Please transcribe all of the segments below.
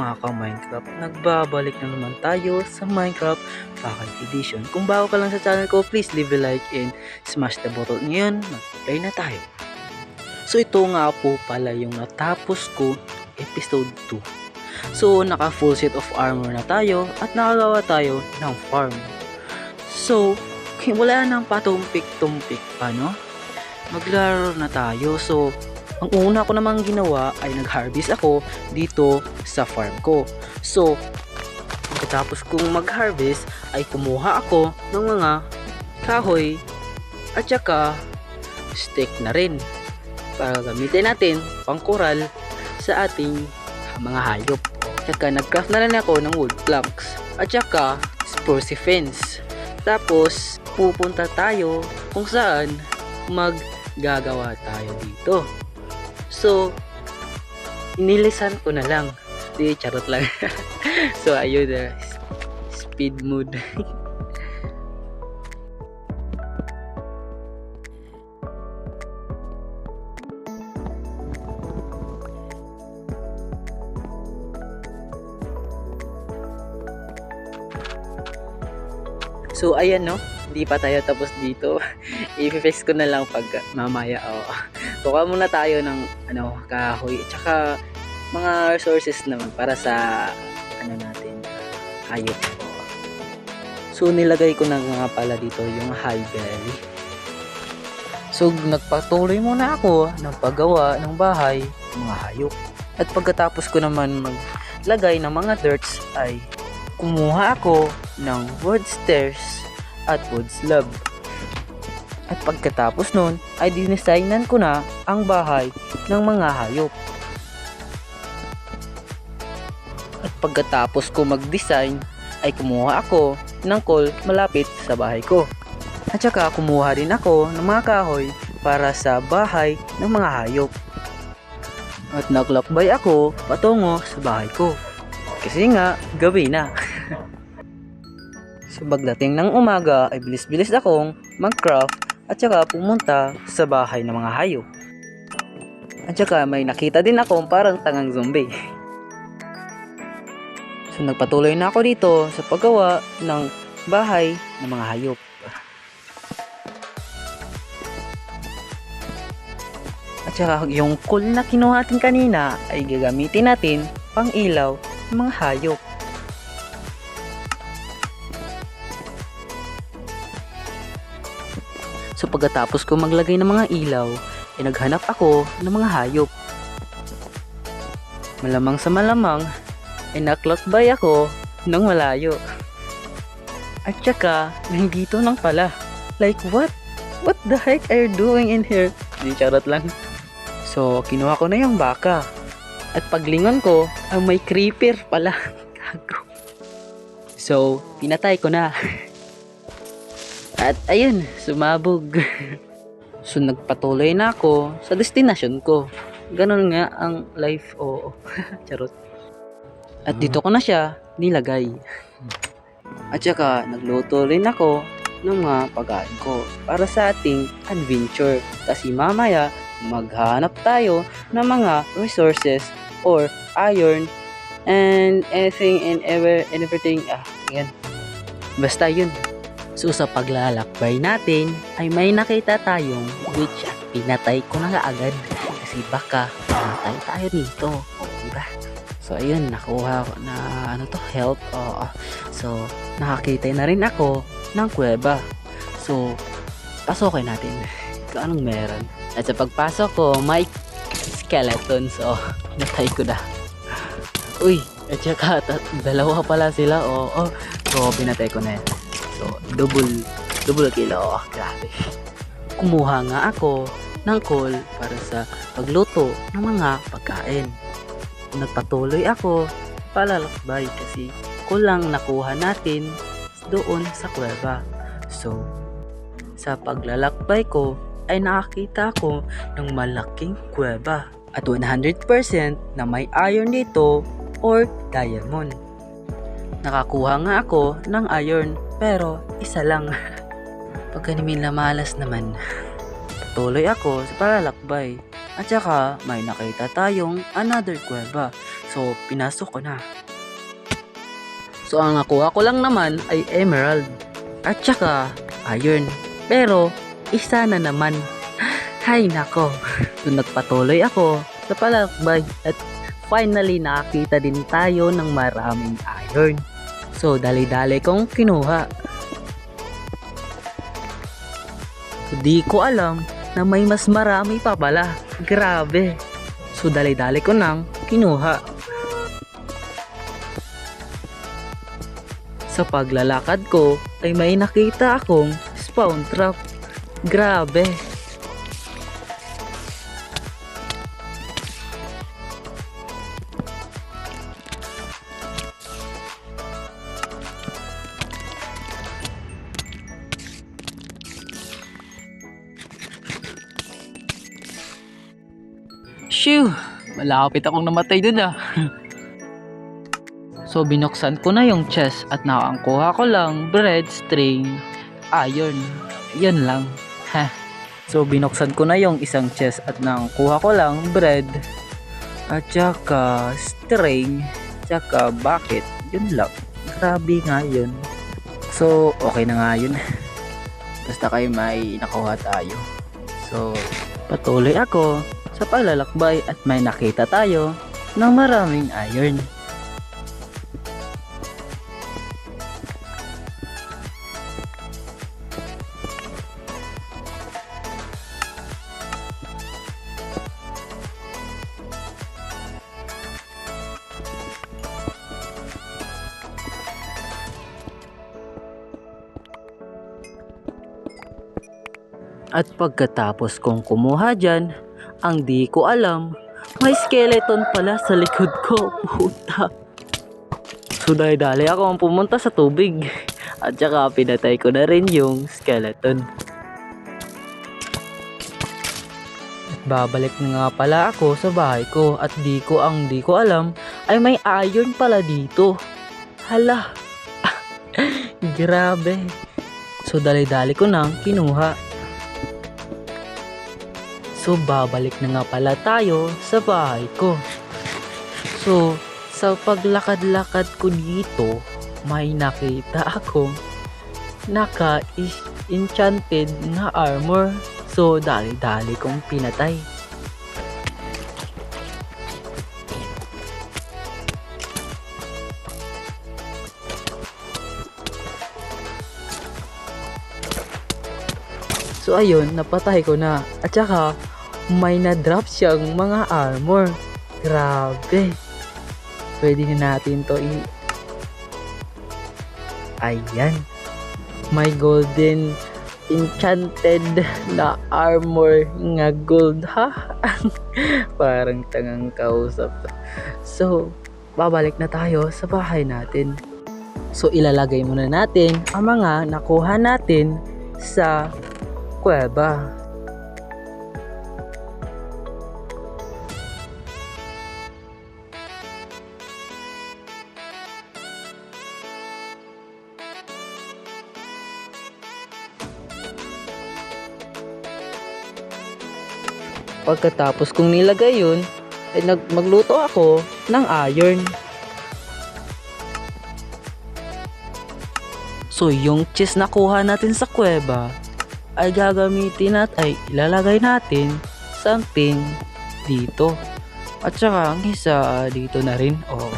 mga ka-Minecraft, nagbabalik na naman tayo sa Minecraft Pocket Edition. Kung bago ka lang sa channel ko, please leave a like and smash the button. Ngayon, mag-play na tayo. So ito nga po pala yung natapos ko episode 2. So naka full set of armor na tayo at nakagawa tayo ng farm. So wala nang patumpik-tumpik pa, no? Maglaro na tayo. So ang una ko namang ginawa ay nag-harvest ako dito sa farm ko. So, pagkatapos kong mag-harvest ay kumuha ako ng mga kahoy at saka stick na rin para gamitin natin pang koral sa ating mga hayop. At saka nag-craft na rin ako ng wood planks at saka spruce fence. Tapos, pupunta tayo kung saan maggagawa tayo dito. So, inilisan ko na lang. Di, charot lang. So, ayun na. Speed mode. So, ayan, no? Hindi pa tayo tapos dito. I-fix ko na lang pag mamaya. Kuha muna tayo ng kahoy at saka mga resources naman para sa natin, hayop. So nilagay ko na nga pala dito yung high belly. So nagpatuloy muna ako ng paggawa ng bahay ng mga hayop. At pagkatapos ko naman maglagay ng mga dirts ay kumuha ako ng wood stairs at wood slab. At pagkatapos nun ay dinesignan ko na ang bahay ng mga hayop. At pagkatapos ko mag-design ay kumuha ako ng coal malapit sa bahay ko. At saka kumuha din ako ng mga kahoy para sa bahay ng mga hayop. At naglakbay ako patungo sa bahay ko. Kasi nga gabi na. So pagdating ng umaga ay bilis-bilis akong mag-craft at saka pumunta sa bahay ng mga hayop. At saka may nakita din akong parang tangang zombie. So nagpatuloy na ako dito sa paggawa ng bahay ng mga hayop. At saka yung coal na kinuha natin kanina ay gagamitin natin pang ilaw ng mga hayop. So pagkatapos ko maglagay ng mga ilaw, ay naghanap ako ng mga hayop. Malamang sa malamang, ay naklakbay ako ng malayo. At saka, nandito lang pala. Like what? What the heck are you doing in here? Di, charot lang. So, kinuha ko na yung baka. At paglingon ko, ay may creeper pala. So, pinatay ko na. At ayun, sumabog. So nagpatuloy na ako sa destination ko. Ganon nga ang life, oo. Charot. At dito ko na siya nilagay. At saka nagluto rin ako ng mga pagkain ko para sa ating adventure. Kasi mamaya maghanap tayo ng mga resources or iron and anything and everything. Yan. Basta yun. So sa paglalakbay natin ay may nakita tayong witch at pinatay ko na agad kasi baka pinatay tayo dito. Diba? So ayun, nakuha ko na health. So nakakita na rin ako ng kuweba. So pasokin natin kung anong meron. At sa pagpasok ko may skeleton. So pinatay ko na. Uy, at saka dalawa pala sila. So pinatay ko na yan. So, double kilo. Grabe. Kumuha nga ako ng coal para sa pagluto ng mga pagkain. Nagpatuloy ako palalakbay kasi kulang nakuha natin doon sa kuweba. So, sa paglalakbay ko ay nakakita ko ng malaking kuweba at 100% na may iron dito or diamond. Nakakuha nga ako ng iron pero isa lang. Pagka minamalas naman, patuloy ako sa palalakbay. At saka may nakita tayong another kuweba. So pinasok ko na. So ang nakuha ko lang naman ay emerald at saka iron. Pero isa na naman. Hay nako. So nagpatuloy ako sa palakbay at finally nakakita din tayo ng maraming iron. So dali-dali kong kinuha. So, di ko alam na may mas marami pa pala. Grabe. So dali-dali ko nang kinuha. Sa paglalakad ko ay may nakita akong spawn trap. Grabe. Shoo! Malapit akong namatay dun ah. So binuksan ko na yung chest at nakakuha ko lang bread, string, iron. Yun lang. Ha. So binuksan ko na yung isang chest at nakakuha ko lang bread at saka string, saka bucket. Yun lang. Grabe nga yun. So okay na nga yun. Basta kayo may nakuha tayo. So patuloy ako sa paglalakbay at may nakita tayo ng maraming iron. At pagkatapos kong kumuha dyan, ang di ko alam, may skeleton pala sa likod ko. Puta. So dali-dali ako ang pumunta sa tubig. At saka pinatay ko na rin yung skeleton. At babalik na nga pala ako sa bahay ko. At di ko alam ay may iron pala dito. Hala. Grabe. So dali-dali ko nang kinuha. So babalik na nga pala tayo sa bahay ko. So sa paglakad-lakad ko dito, may nakita ako naka-enchanted na armor. So dali-dali kong pinatay. So ayun, napatay ko na. At saka may na-drop siyang mga armor. Grabe. Pwede na natin to Ayan. May golden enchanted na armor nga gold ha. Parang tangang kausap. So, babalik na tayo sa bahay natin. So, ilalagay muna natin ang mga nakuha natin sa kuweba. Pagkatapos kong nilagay yun, ay magluto ako ng iron. So yung chest na kuha natin sa kuweba ay gagamitin ay ilalagay natin something dito. At saka ang isa dito na rin. Oo.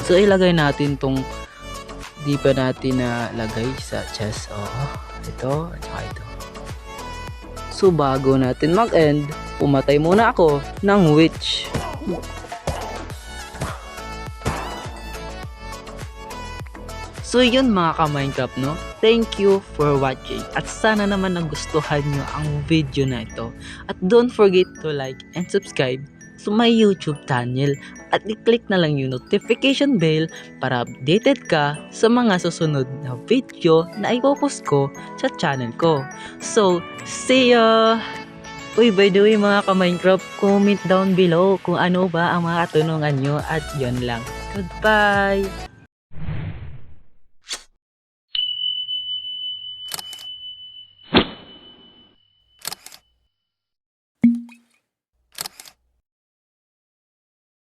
So ilagay natin tong di pa natin na lagay sa chest. Oo. Ito at saka ito. So bago natin mag-end, pumatay muna ako ng witch. So yun mga ka-Minecraft no. Thank you for watching. At sana naman nagustuhan nyo ang video na ito. At don't forget to like and subscribe sa my YouTube channel. At i-click na lang yung notification bell para updated ka sa mga susunod na video na ipopost ko sa channel ko. So, see ya! Uy, by the way mga ka-Minecraft, comment down below kung ano ba ang mga katanungan nyo at yun lang. Goodbye!